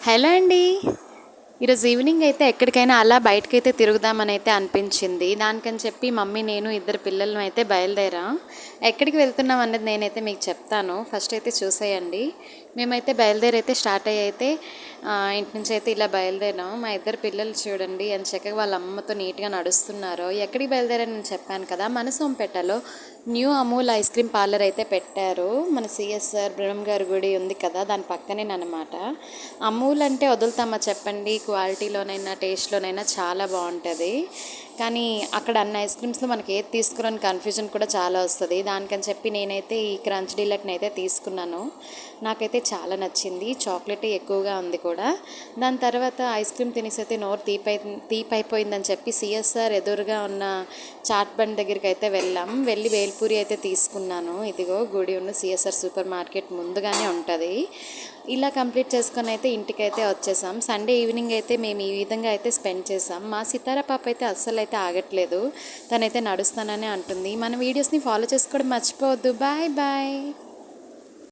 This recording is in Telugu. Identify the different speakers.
Speaker 1: హలో అండి. ఈరోజు ఈవినింగ్ అయితే ఎక్కడికైనా అలా బయటకైతే తిరుగుదామని అయితే అనిపించింది. దానికని చెప్పి మమ్మీ నేను ఇద్దరు పిల్లలు అయితే బయలుదేరాం. ఎక్కడికి వెళ్తున్నాం అన్నది నేనైతే మీకు చెప్తాను. ఫస్ట్ అయితే చూసేయండి. మేమైతే బయలుదేరి అయితే స్టార్ట్ అయ్యి అయితే ఇంటి నుంచి అయితే ఇలా బయలుదేరాం. మా ఇద్దరు పిల్లలు చూడండి ఎంత చక్కగా వాళ్ళ అమ్మతో నీట్గా నడుస్తున్నారు. ఎక్కడికి బయలుదేరని నేను చెప్పాను కదా, మన సోంపేటలో new Amul ice cream parlour అయితే పెట్టారు. మన సిఎస్ఆర్ బ్రహ్మ గారి గుడి ఉంది కదా, దాని పక్కనేనమాట. అమూల్ అంటే వదులుతామా చెప్పండి, క్వాలిటీలోనైనా టేస్ట్లోనైనా చాలా బాగుంటుంది. కానీ అక్కడ అన్ని ఐస్ క్రీమ్స్లో మనకి ఏది తీసుకుని కన్ఫ్యూజన్ కూడా చాలా వస్తుంది. దానికని చెప్పి నేనైతే ఈ క్రంచ్ డిలైట్ని అయితే తీసుకున్నాను. నాకైతే చాలా నచ్చింది. చాక్లెట్ ఎక్కువగా ఉంది కూడా. దాని తర్వాత ఐస్ క్రీమ్ తినేసి అయితే నోరు తీపైపోయిందని చెప్పి సిఎస్ఆర్ ఎదురుగా ఉన్న చాట్ బండ్ దగ్గరికి అయితే వెళ్ళి వేల్పూరి అయితే తీసుకున్నాను. ఇదిగో గుడి ఉన్న సిఎస్ఆర్ సూపర్ మార్కెట్ ముందుగానే ఉంటుంది. ఇలా కంప్లీట్ చేసుకొని అయితే ఇంటికైతే వచ్చేసాం. సండే ఈవినింగ్ అయితే మేము ఈ విధంగా అయితే స్పెండ్ చేసాం. మా సితారా పాప అయితే అస్సలు అయితే ఆగట్లేదు. తనైతే నడుస్తాననే అంటుంది. మన వీడియోస్ని ఫాలో చేసుకోవడం మర్చిపోవద్దు. Bye bye.